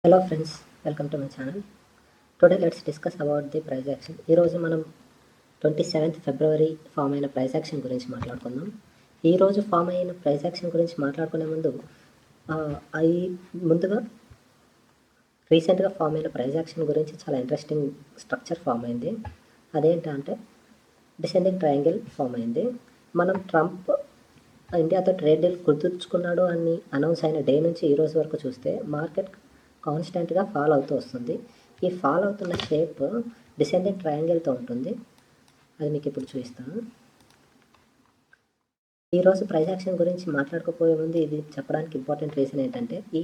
Hello friends, welcome to my channel. Today let's discuss about the price action. ఈ రోజు మనం 27th ఫిబ్రవరి form అయిన price action గురించి మాట్లాడుకుందాం. ఈ రోజు ఫామ్ అయిన ప్రైస్ యాక్షన్ గురించి మాట్లాడుకునే ముందు ముందుగా రీసెంట్గా ఫామ్ అయిన ప్రైస్ యాక్షన్ గురించి చాలా ఇంట్రెస్టింగ్ స్ట్రక్చర్ ఫామ్ అయింది. అదేంటంటే డిసెండింగ్ ట్రయాంగిల్ ఫామ్ అయింది. మనం ట్రంప్ ఇండియాతో ట్రేడ్ డీల్ కుదుర్చుకున్నాడు అని అనౌన్స్ అయిన డే నుంచి ఈ రోజు వరకు చూస్తే మార్కెట్ కాన్స్టెంట్గా ఫాల్ అవుతూ వస్తుంది. ఈ ఫాల్ అవుతున్న షేప్ డిసెండింగ్ ట్రయాంగిల్తో ఉంటుంది. అది మీకు ఇప్పుడు చూపిస్తాను. ఈరోజు ప్రైస్ యాక్షన్ గురించి మాట్లాడుకోపోయే ముందు ఇది చెప్పడానికి ఇంపార్టెంట్ రీజన్ ఏంటంటే ఈ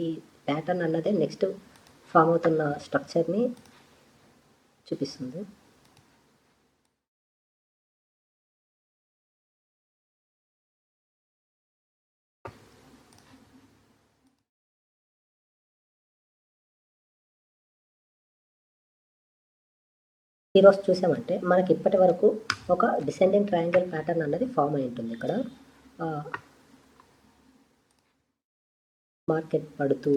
ప్యాటర్న్ అన్నదే నెక్స్ట్ ఫామ్ అవుతున్న స్ట్రక్చర్ని చూపిస్తుంది. ఈరోజు చూసామంటే మనకి ఇప్పటి వరకు ఒక డిసెండింగ్ ట్రయాంగిల్ ప్యాటర్న్ అన్నది ఫామ్ అయి ఉంటుంది. ఇక్కడ మార్కెట్ పడుతూ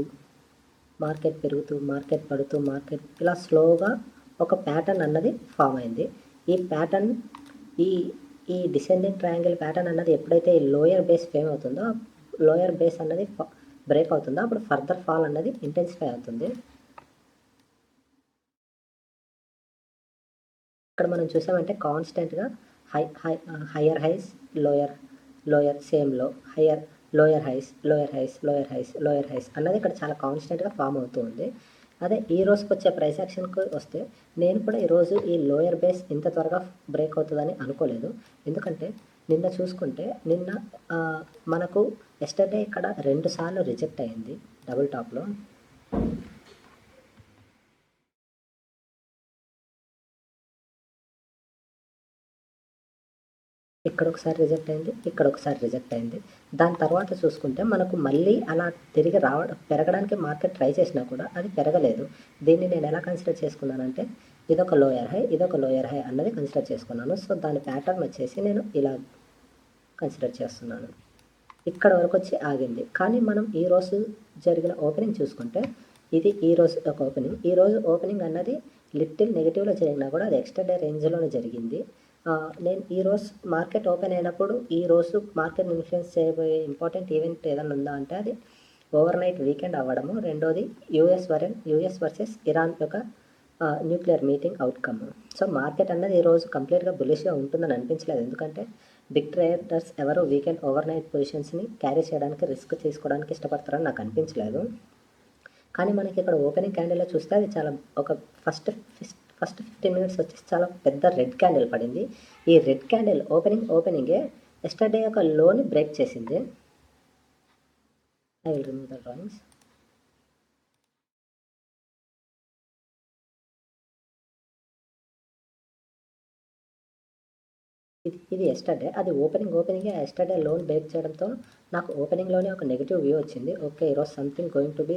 మార్కెట్ పెరుగుతూ మార్కెట్ పడుతూ మార్కెట్ ఇలా స్లోగా ఒక ప్యాటర్న్ అన్నది ఫామ్ అయింది. ఈ ప్యాటర్న్ ఈ డిసెండింగ్ ట్రయాంగిల్ ప్యాటర్న్ అన్నది ఎప్పుడైతే లోయర్ బేస్ ఫేమ్ అవుతుందో లోయర్ బేస్ అన్నది బ్రేక్ అవుతుందో అప్పుడు ఫర్దర్ ఫాల్ అన్నది ఇంటెన్సిఫై అవుతుంది. ఇక్కడ మనం చూసామంటే కాన్స్టెంట్గా హయ్యర్ హైస్ లోయర్ సేమ్ లో లోయర్ హైస్ అన్నది ఇక్కడ చాలా కాన్స్టెంట్గా ఫామ్ అవుతూ ఉంది. అదే ఈ రోజుకి వచ్చే ప్రైస్ యాక్షన్కి వస్తే నేను కూడా ఈరోజు ఈ లోయర్ బేస్ ఇంత త్వరగా బ్రేక్ అవుతుందని అనుకోలేదు. ఎందుకంటే నిన్న చూసుకుంటే మనకు ఎస్టర్డే ఇక్కడ 2 సార్లు రిజెక్ట్ అయింది డబుల్ టాప్లో. ఇక్కడ ఒకసారి రిజెక్ట్ అయింది, ఇక్కడ ఒకసారి రిజెక్ట్ అయింది. దాని తర్వాత చూసుకుంటే మనకు మళ్ళీ అలా తిరిగి పెరగడానికి మార్కెట్ ట్రై చేసినా కూడా అది పెరగలేదు. దీన్ని నేను ఎలా కన్సిడర్ చేసుకున్నానంటే ఇదొక లోయర్ హై అన్నది కన్సిడర్ చేసుకున్నాను. సో దాని ప్యాటర్న్ వచ్చేసి నేను ఇలా కన్సిడర్ చేస్తున్నాను. ఇక్కడ వరకు వచ్చి ఆగింది. కానీ మనం ఈరోజు జరిగిన ఓపెనింగ్ చూసుకుంటే ఇది ఈరోజు ఒక ఓపెనింగ్. ఈరోజు ఓపెనింగ్ అన్నది లిటిల్ నెగిటివ్లో జరిగినా కూడా అది ఎక్స్ట్రా డే రేంజ్లోనే జరిగింది. నేను ఈరోజు మార్కెట్ ఓపెన్ అయినప్పుడు ఈరోజు మార్కెట్ ఇన్ఫ్లుయెన్స్ చేయబోయే ఇంపార్టెంట్ ఈవెంట్ ఏదైనా ఉందా అంటే అది ఓవర్ నైట్ వీకెండ్ అవ్వడము, రెండోది యుఎస్ వర్సెస్ ఇరాన్ యొక్క nuclear meeting outcome. So market అన్నది ఈరోజు కంప్లీట్గా బులిష్గా ఉంటుందని అనిపించలేదు. ఎందుకంటే బిగ్ ట్రేడర్స్ ఎవరు వీకెండ్ ఓవర్ నైట్ పొజిషన్స్ని క్యారీ చేయడానికి రిస్క్ తీసుకోవడానికి ఇష్టపడతారని నాకు అనిపించలేదు. కానీ మనకి ఇక్కడ ఓపెనింగ్ క్యాండిల్లో చూస్తే అది చాలా ఒక ఫస్ట్ 15 minutes వచ్చేసి చాలా పెద్ద రెడ్ క్యాండిల్ పడింది. ఈ రెడ్ క్యాండిల్ ఓపెనింగే ఎస్టర్డే ఒక లోని బ్రేక్ చేసింది. I will remove the drawings. ఇది ఎస్టర్డే, అది ఓపెనింగే ఎస్టర్డే లోన్ బ్రేక్ చేయడంతో నాకు ఓపెనింగ్లోనే ఒక నెగిటివ్ వ్యూ వచ్చింది. ఓకే, ఈరోజు సంథింగ్ గోయింగ్ టు బి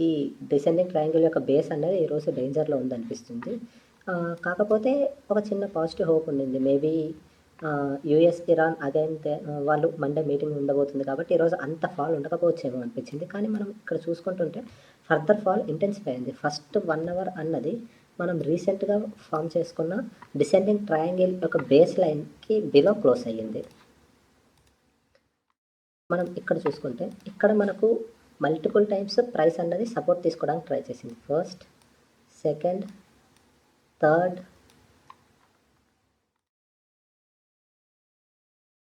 ఈ డిసెండింగ్ ట్రయాంగిల్ యొక్క బేస్ అనేది ఈరోజు డేంజర్లో ఉందనిపిస్తుంది. కాకపోతే ఒక చిన్న పాజిటివ్ హోప్ ఉండింది. మేబీ యుఎస్ ఇరాన్ అగైన్ వాళ్ళు మండే మీటింగ్ ఉండబోతుంది కాబట్టి ఈరోజు అంత ఫాల్ ఉండకపోవచ్చేమో అనిపించింది. కానీ మనం ఇక్కడ చూసుకుంటుంటే ఫర్దర్ ఫాల్ ఇంటెన్సిఫై అయింది. ఫస్ట్ 1 hour అన్నది మనం రీసెంట్గా ఫామ్ చేసుకున్న డిసెండింగ్ ట్రయాంగిల్ యొక్క బేస్ లైన్కి బిలో క్లోజ్ అయ్యింది. మనం ఇక్కడ చూసుకుంటే ఇక్కడ మనకు మల్టిపుల్ టైమ్స్ ప్రైస్ అన్నది సపోర్ట్ తీసుకోవడానికి ట్రై చేసింది. ఫస్ట్, సెకండ్, థర్డ్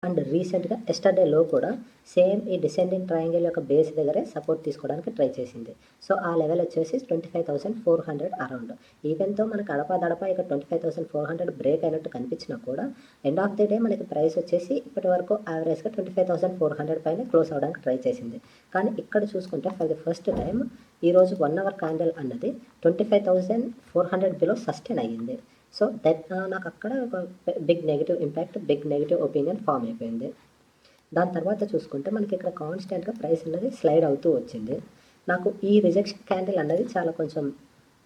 అండ్ రీసెంట్గా ఎస్టర్డే లో కూడా సేమ్ ఈ డిసెండింగ్ ట్రయాంగిల్ యొక్క బేస్ దగ్గరే సపోర్ట్ తీసుకోవడానికి ట్రై చేసింది. సో ఆ లెవెల్ వచ్చేసి 25,400 అరౌండ్. ఈవెన్తో మనకు అడప ఇక 25,400 బ్రేక్ అయినట్టు కనిపించినా కూడా ఎండ్ ఆఫ్ ది డే మనకి ప్రైస్ వచ్చేసి ఇప్పటి వరకు యావరేజ్గా 25,400 పైన క్లోజ్ అవడానికి ట్రై చేసింది. కానీ ఇక్కడ చూసుకుంటే ఫర్ ది ఫస్ట్ టైం ఈరోజు 1 hour క్యాండిల్ అన్నది 25,400 బిలో సస్టైన్ అయ్యింది. సో దట్ నాకు అక్కడ ఒక బిగ్ నెగిటివ్ ఒపీనియన్ ఫామ్ అయిపోయింది. దాని తర్వాత చూసుకుంటే మనకి ఇక్కడ కాన్స్టెంట్గా ప్రైస్ అన్నది స్లైడ్ అవుతూ వచ్చింది. నాకు ఈ రిజెక్షన్ క్యాండిల్ అన్నది చాలా కొంచెం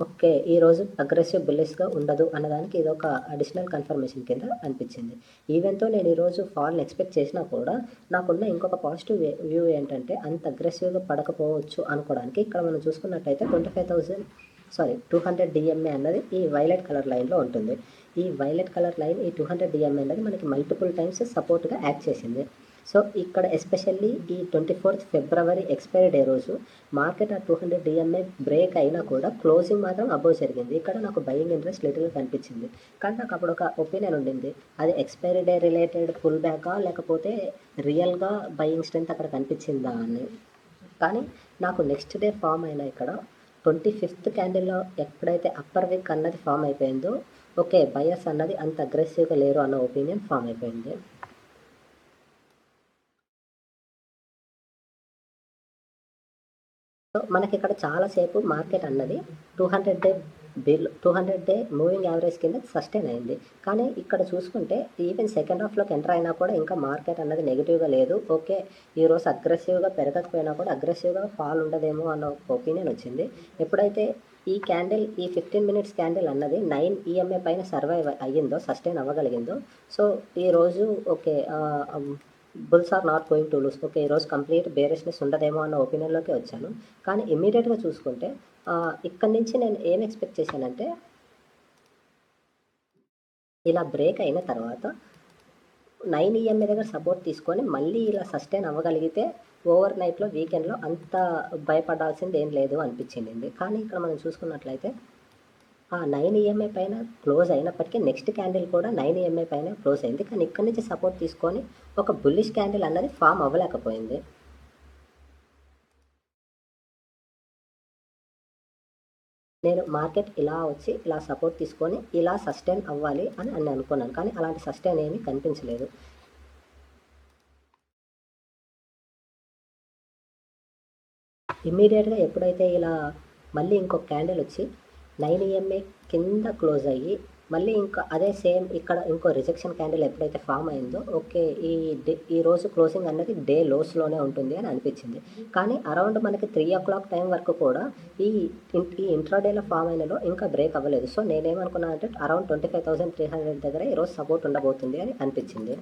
ఓకే. ఈరోజు అగ్రెసివ్ బుల్లిష్‌గా ఉండదు అన్నదానికి ఇదొక అడిషనల్ కన్ఫర్మేషన్ కింద అనిపిచ్చింది. ఈవెన్ దో నేను ఈరోజు ఫాల్‌ని ఎక్స్‌పెక్ట్ చేసినా కూడా, నాకున్న ఇంకొక పాజిటివ్ వ్యూ ఏంటంటే, అంత అగ్రెసివ్‌గా పడకపోవచ్చు అనుకోవడానికి ఇక్కడ మనం చూసుకున్నట్టయితే 200 DMA అన్నది ఈ వైలెట్ కలర్ లైన్‌లో ఉంటుంది. ఈ వైలెట్ కలర్ లైన్ ఈ 200 DMA అన్నది మనకి మల్టిపుల్ టైమ్స్ సపోర్ట్‌గా యాక్ట్ చేసింది. సో, ఇక్కడ ఎస్పెషల్లీ ఈ 24th ఫిబ్రవరి ఎక్స్‌పైరీ డే రోజు మార్కెట్ ఆ 200 DMA బ్రేక్ అయినా కూడా క్లోజింగ్ మాత్రం అబోవ్ జరిగింది. ఇక్కడ నాకు బయింగ్ ఇంట్రెస్ట్ లిటిల్‌గా కనిపించింది. కానీ నాకు అప్పుడు ఒక ఒపీనియన్ ఉండింది. అది ఎక్స్‌పైరీ డే రిలేటెడ్ పుల్ బ్యాకా లేకపోతే రియల్‌గా బయింగ్ స్ట్రెంత్ అక్కడ కనిపించిందా అని. కానీ నాకు నెక్స్ట్ డే ఫామ్ అయిన ఇక్కడ 25th క్యాండిల్‌లో ఎప్పుడైతే అప్పర్ విక్ అన్నది ఫామ్ అయిపోయిందో, ఓకే. బయర్స్ అన్నది అంత అగ్రెసివ్‌గా లేరు అన్న ఒపీనియన్ ఫామ్ అయిపోయింది. సో, మనకిక్కడ చాలా సేపు మార్కెట్ అన్నది 200 డే మూవింగ్ యావరేజ్ కింద సస్టైన్ అయింది. కానీ ఇక్కడ చూసుకుంటే ఈవెన్ సెకండ్ హాఫ్‌లోకి ఎంటర్ అయినా కూడా ఇంకా మార్కెట్ అన్నది నెగెటివ్‌గా లేదు. ఓకే. ఈరోజు అగ్రెసివ్‌గా పెరగకపోయినా కూడా అగ్రెసివ్‌గా ఫాల్ ఉండదేమో అన్న ఒక ఒపీనియన్ వచ్చింది. ఎప్పుడైతే ఈ 15 మినిట్స్ క్యాండిల్ అన్నది 9 EMA పైన సర్వైవ్ అయ్యిందో, సస్టైన్ అవ్వగలిగిందో, సో, ఈరోజు okay. Bulls are not going to lose. Okay. ఈరోజు కంప్లీట్ బేరిష్‌నెస్ ఉండదేమో అన్న ఒపీనియన్‌లోకే వచ్చాను. కానీ ఇమ్మీడియేట్‌గా చూసుకుంటే ఇక్కడి నుంచి నేను ఏం ఎక్స్‌పెక్ట్ చేశానంటే, ఇలా బ్రేక్ అయిన తర్వాత 9 EMA దగ్గర సపోర్ట్ తీసుకొని మళ్ళీ ఇలా సస్టైన్ అవ్వగలిగితే ఓవర్ నైట్‌లో వీకెండ్‌లో అంత భయపడాల్సింది ఏం లేదు అనిపించింది. కానీ ఇక్కడ మనం చూసుకున్నట్లయితే ఆ 9 EMA పైన క్లోజ్ అయినప్పటికీ నెక్స్ట్ క్యాండిల్ కూడా 9 EMA పైన క్లోజ్ అయింది. కానీ ఇక్కడి నుంచి సపోర్ట్ తీసుకొని ఒక బుల్లిష్ క్యాండిల్ అన్నది ఫామ్ అవ్వలేకపోయింది. నేను మార్కెట్ ఇలా వచ్చి ఇలా సపోర్ట్ తీసుకొని ఇలా సస్టైన్ అవ్వాలి అని అనుకున్నాను. కానీ అలాంటి సస్టైన్ ఏమీ కనిపించలేదు. ఇమ్మీడియేట్‌గా ఎప్పుడైతే ఇలా మళ్ళీ ఇంకొక క్యాండిల్ వచ్చి 9 EMA కింద క్లోజ్ అయ్యి, మళ్ళీ ఇంకా అదే సేమ్ ఇక్కడ ఇంకో రిజెక్షన్ క్యాండిల్ ఎప్పుడైతే ఫామ్ అయిందో, ఓకే. ఈరోజు క్లోజింగ్ అన్నది డే లోస్‌లోనే ఉంటుంది అని అనిపించింది. కానీ అరౌండ్ మనకి 3:00 టైం వరకు కూడా ఈ ఈ ఇంట్రాడేలో ఫామ్ అయినలో ఇంకా బ్రేక్ అవ్వలేదు. సో, నేనేమనుకున్నానంటే అరౌండ్ 25,300 దగ్గర ఈరోజు సపోర్ట్ ఉండబోతుంది అని అనిపించింది.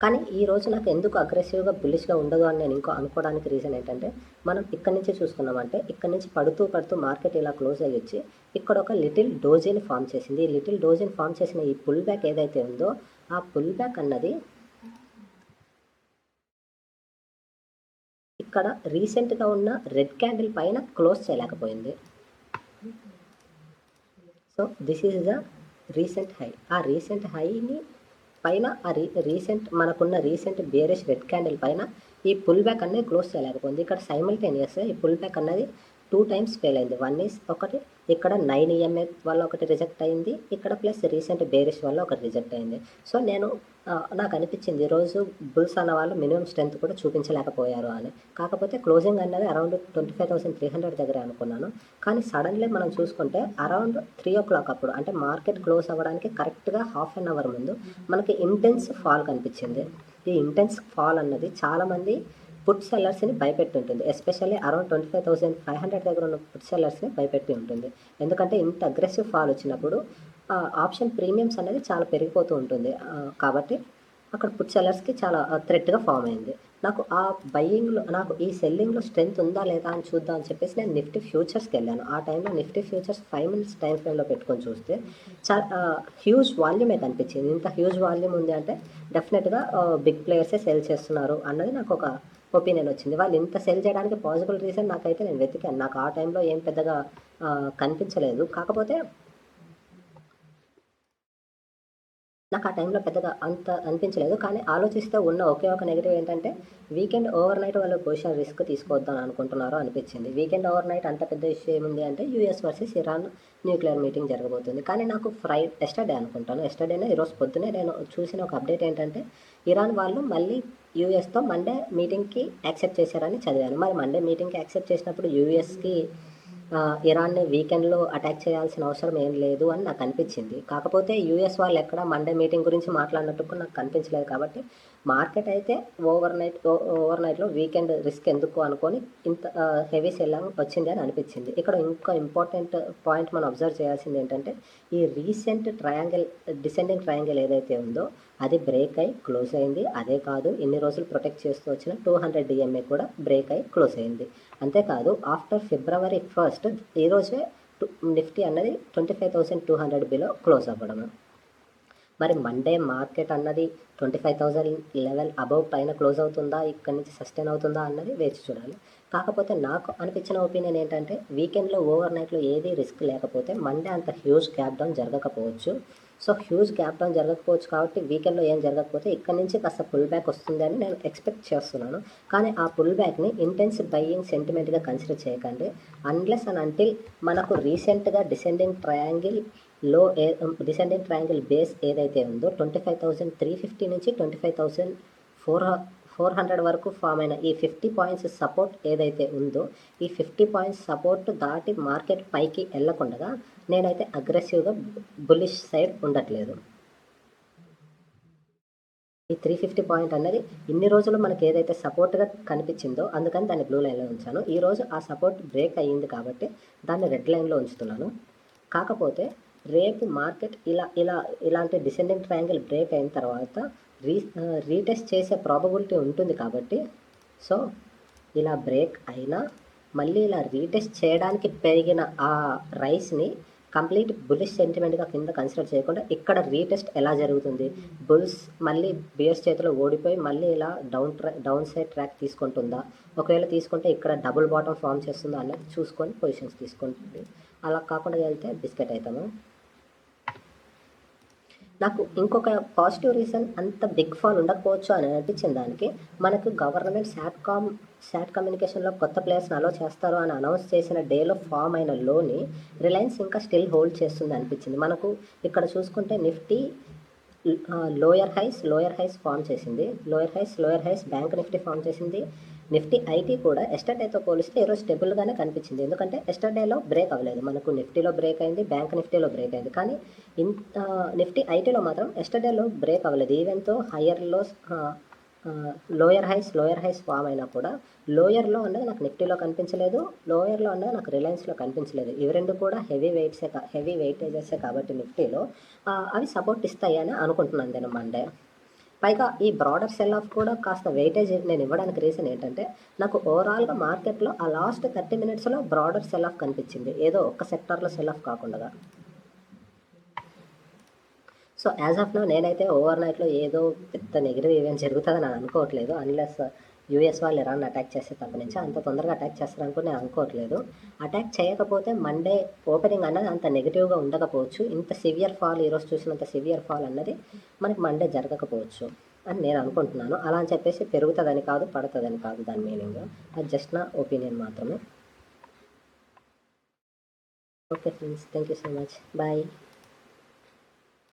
కానీ ఈరోజు నాకు ఎందుకు అగ్రెసివ్‌గా, బుల్లిష్‌గా ఉండదు అని నేను ఇంకో అనుకోవడానికి రీజన్ ఏంటంటే, మనం ఇక్కడి నుంచి చూసుకున్నామంటే, ఇక్కడి నుంచి పడుతూ మార్కెట్ ఇలా క్లోజ్ అయ్యొచ్చి, ఇక్కడ ఒక లిటిల్ డోజీని ఫార్మ్ చేసింది. ఈ లిటిల్ డోజీని ఫార్మ్ చేసిన ఈ పుల్ బ్యాక్ ఏదైతే ఉందో, ఆ పుల్ బ్యాక్ అన్నది ఇక్కడ రీసెంట్‌గా ఉన్న రెడ్ క్యాండిల్ పైన క్లోజ్ చేయలేకపోయింది. So, this is the recent high. ఆ రీసెంట్ హైని పైన ఆ మనకున్న రీసెంట్ బేరిష్ రెడ్ క్యాండిల్ పైన ఈ పుల్ బ్యాక్ అనేది క్లోజ్ చేయలేకపోయింది. ఇక్కడ సైమల్టేనియస్‌గా ఈ పుల్ బ్యాక్ అన్నది 2 టైమ్స్ ఫెయిల్ అయింది. ఒకటి ఇక్కడ 9 EMA వల్ల ఒకటి రిజెక్ట్ అయింది. ఇక్కడ ప్లస్ రీసెంట్ బేరిష్ వల్ల ఒకటి రిజెక్ట్ అయింది. సో, నేను నాకు అనిపించింది ఈరోజు బుల్స్ అన్న వాళ్ళు మినిమమ్ స్ట్రెంత్ కూడా చూపించలేకపోయారు అని. కాకపోతే క్లోజింగ్ అన్నది అరౌండ్ 25,300 దగ్గరే అనుకున్నాను. కానీ సడన్‌లీ మనం చూసుకుంటే అరౌండ్ 3:00 అప్పుడు అంటే మార్కెట్ క్లోజ్ అవ్వడానికి కరెక్ట్‌గా హాఫ్ అన్ అవర్ ముందు మనకి ఇంటెన్స్ ఫాల్ కనిపించింది. ఈ ఇంటెన్స్ ఫాల్ అన్నది చాలామంది పుట్ సెల్లర్స్‌ని భయపెట్టుంటుంది. ఎస్పెషల్లీ అరౌండ్ 25,500 దగ్గర ఉన్న పుట్ సెల్లర్స్‌ని భయపెట్టి ఉంటుంది. ఎందుకంటే ఇంత అగ్రెసివ్ ఫాల్ వచ్చినప్పుడు ఆప్షన్ ప్రీమియమ్స్ అనేది చాలా పెరిగిపోతూ ఉంటుంది. కాబట్టి అక్కడ పుట్ సెల్లర్స్‌కి చాలా థ్రెట్‌గా ఫామ్ అయింది. నాకు ఈ సెల్లింగ్‌లో స్ట్రెంత్ ఉందా లేదా అని చూద్దాం అని చెప్పేసి నేను నిఫ్టీ ఫ్యూచర్స్‌కెళ్ళాను. ఆ టైంలో నిఫ్టీ ఫ్యూచర్స్ 5 మినిట్స్ టైమ్ ఫ్రేమ్‌లో పెట్టుకొని చూస్తే హ్యూజ్ వాల్యూమే కనిపించింది. ఇంత హ్యూజ్ వాల్యూమ్ ఉంది అంటే డెఫినెట్‌గా బిగ్ ప్లేయర్సే సెల్ చేస్తున్నారు అన్నది నాకొక ఒపీనియన్ వచ్చింది. వాళ్ళు ఇంత సెల్ చేయడానికి పాజిబుల్ రీజన్ నాకైతే నేను వెతికాను. నాకు ఆ టైంలో ఏం పెద్దగా కనిపించలేదు. కాకపోతే నాకు ఆ టైంలో పెద్దగా అంత అనిపించలేదు. కానీ ఆలోచిస్తే ఉన్న ఒకే ఒక నెగెటివ్ ఏంటంటే, వీకెండ్ ఓవర్ నైట్ వాళ్ళు పొజిషన్ రిస్క్ తీసుకోవద్దని అనుకుంటున్నారో అనిపించింది. వీకెండ్ ఓవర్ నైట్ అంత పెద్ద ఇష్యూ ఏముంది అంటే, US versus Iran nuclear meeting జరగబోతుంది. కానీ నాకు ఎస్టర్డే అనుకుంటాను. ఎస్టర్డేనే ఈరోజు పొద్దున్నే నేను చూసిన ఒక అప్డేట్ ఏంటంటే, ఇరాన్ వాళ్ళు మళ్ళీ యూఎస్‌తో మండే మీటింగ్‌కి యాక్సెప్ట్ చేశారని చదివాను. మరి మండే మీటింగ్‌కి యాక్సెప్ట్ చేసినప్పుడు యూఎస్‌కి ఇరాన్ని వీకెండ్లో అటాక్ చేయాల్సిన అవసరం ఏం లేదు అని నాకు అనిపించింది. కాకపోతే యూఎస్ వాళ్ళు ఎక్కడ మండే మీటింగ్ గురించి మాట్లాడినట్టు కూడా నాకు కనిపించలేదు. కాబట్టి మార్కెట్ అయితే ఓవర్ నైట్లో వీకెండ్ రిస్క్ ఎందుకు అనుకొని ఇంత హెవీ సెల్లింగ్ వచ్చింది అని అనిపించింది. ఇక్కడ ఇంకో ఇంపార్టెంట్ పాయింట్ మనం అబ్జర్వ్ చేయాల్సింది ఏంటంటే, ఈ రీసెంట్ డిసెండింగ్ ట్రయాంగిల్ ఏదైతే ఉందో అది బ్రేక్ అయ్యి క్లోజ్ అయింది. అదే కాదు, ఇన్ని రోజులు ప్రొటెక్ట్ చేస్తూ వచ్చిన 200 DMA కూడా బ్రేక్ అయ్యి క్లోజ్ అయింది. అంతేకాదు ఆఫ్టర్ February 1st ఈరోజే నిఫ్టీ అన్నది 25,200 బిలో క్లోజ్ అవ్వడము. మరి మండే మార్కెట్ అన్నది 25,000 లెవెల్ అబవ్ పైన క్లోజ్ అవుతుందా, ఇక్కడి నుంచి సస్టైన్ అవుతుందా అన్నది వేచి చూడాలి. కాకపోతే నాకు అనిపించిన ఒపీనియన్ ఏంటంటే, వీకెండ్లో ఓవర్ నైట్లో ఏది రిస్క్ లేకపోతే మండే అంత హ్యూజ్ గ్యాప్ డౌన్ జరగకపోవచ్చు. సో హ్యూజ్ గ్యాప్ డౌన్ జరగకపోవచ్చు కాబట్టి వీకెండ్లో ఏం జరగకపోతే ఇక్కడ నుంచి కాస్త పుల్ బ్యాక్ వస్తుంది అని నేను ఎక్స్పెక్ట్ చేస్తున్నాను. కానీ ఆ పుల్ బ్యాక్ని ఇంటెన్స్ బయ్యింగ్ సెంటిమెంట్గా కన్సిడర్ చేయకండి. అన్లెస్ అండ్ అంటిల్ మనకు రీసెంట్గా డిసెండింగ్ ట్రయాంగిల్ బేస్ ఏదైతే ఉందో 25,350 నుంచి 25,400 వరకు ఫామ్ అయిన ఈ 50 పాయింట్స్ సపోర్ట్ ఏదైతే ఉందో, ఈ 50 పాయింట్స్ సపోర్ట్ దాటి మార్కెట్ పైకి వెళ్ళకుండా నేనైతే అగ్రెసివ్గా బుల్లిష్ సైడ్ ఉండట్లేదు. ఈ 350 పాయింట్ అన్నది ఇన్ని రోజులు మనకి ఏదైతే సపోర్ట్గా కనిపించిందో అందుకని దాన్ని బ్లూ లైన్లో ఉంచాను. ఈరోజు ఆ సపోర్ట్ బ్రేక్ అయ్యింది కాబట్టి దాన్ని రెడ్ లైన్లో ఉంచుతున్నాను. కాకపోతే రేపు మార్కెట్ ఇలాంటి డిసెండింగ్ ట్రయాంగిల్ బ్రేక్ అయిన తర్వాత రీటెస్ట్ చేసే ప్రాబబిలిటీ ఉంటుంది. కాబట్టి సో ఇలా బ్రేక్ అయినా మళ్ళీ ఇలా రీటెస్ట్ చేయడానికి పెరిగిన ఆ రైస్ని కంప్లీట్ బుల్లిష్ సెంటిమెంట్గా కింద కన్సిడర్ చేయకుండా ఇక్కడ రీటెస్ట్ ఎలా జరుగుతుంది, బుల్స్ మళ్ళీ బియర్స్ చేతిలో ఓడిపోయి మళ్ళీ ఇలా డౌన్ సైడ్ ట్రాక్ తీసుకుంటుందా, ఒకవేళ తీసుకుంటే ఇక్కడ డబుల్ బాటమ్ ఫామ్ చేస్తుందా అన్నది చూసుకొని పొజిషన్స్ తీసుకుంటుంది. అలా కాకుండా వెళ్తే బిస్కెట్ అవుతాము. నాకు ఇంకొక పాజిటివ్ రీజన్, అంత బిగ్ ఫాల్ ఉండకపోవచ్చు అని అనిపించిన దానికి, మనకు గవర్నమెంట్ శాట్ కమ్యూనికేషన్లో కొత్త ప్లేయర్స్ని అలో చేస్తారు అని అనౌన్స్ చేసిన డేలో ఫామ్ అయిన లోని రిలయన్స్ ఇంకా స్టిల్ హోల్డ్ చేస్తుంది అనిపించింది. మనకు ఇక్కడ చూసుకుంటే నిఫ్టీ లోయర్ హైస్ ఫామ్ చేసింది. Lower highs bank Nifty form చేసింది. నిఫ్టీ ఐటీ కూడా ఎస్టర్డేతో పోలిస్తే ఈరోజు స్టెబుల్గానే కనిపించింది. ఎందుకంటే ఎస్టర్డేలో బ్రేక్ అవ్వలేదు, మనకు నిఫ్టీలో బ్రేక్ అయింది, బ్యాంక్ నిఫ్టీలో బ్రేక్ అయింది. కానీ నిఫ్టీ ఐటీలో మాత్రం ఎస్టర్డేలో బ్రేక్ అవ్వలేదు. ఈవెన్తో లోయర్ హైస్ ఫామ్ అయినా కూడా లోయర్లో అన్నది నాకు నిఫ్టీలో కనిపించలేదు, లోయర్లో అన్నది నాకు రిలయన్స్లో కనిపించలేదు. ఇవి రెండు కూడా హెవీ వెయిటేజెసే కాబట్టి నిఫ్టీలో అవి సపోర్ట్ ఇస్తాయి అని అనుకుంటున్నాను నేను మండే. పైగా ఈ బ్రాడర్ సెల్ ఆఫ్ కూడా కాస్త వెయిటేజ్ నేను ఇవ్వడానికి రీజన్ ఏంటంటే, నాకు ఓవరాల్గా మార్కెట్లో ఆ లాస్ట్ 30 మినిట్స్లో బ్రాడర్ సెల్ ఆఫ్ కనిపించింది, ఏదో ఒక్క సెక్టార్లో సెల్ ఆఫ్ కాకుండా. సో యాజ్ ఆఫ్ నౌ నేనైతే ఓవర్ నైట్లో ఏదో పెద్ద నెగిటివ్ ఈవెంట్ జరుగుతుందని నేను అనుకోవట్లేదు. అన్లెస్ యూఎస్ వాళ్ళు ఇరాన్ అటాక్ చేస్తే తప్ప నుంచి అంత తొందరగా అటాక్ చేస్తారనుకుని నేను అనుకోవట్లేదు. అటాక్ చేయకపోతే మండే ఓపెనింగ్ అన్నది అంత నెగిటివ్గా ఉండకపోవచ్చు. ఇంత సివియర్ ఫాల్ ఈరోజు చూసినంత సివియర్ ఫాల్ అన్నది మనకి మండే జరగకపోవచ్చు అని నేను అనుకుంటున్నాను. అలా అని చెప్పేసి పెరుగుతుందని కాదు, పడుతుందని కాదు దాని మీనింగ్. అది జస్ట్ నా ఒపీనియన్ మాత్రమే. Okay friends, thank you so much, bye.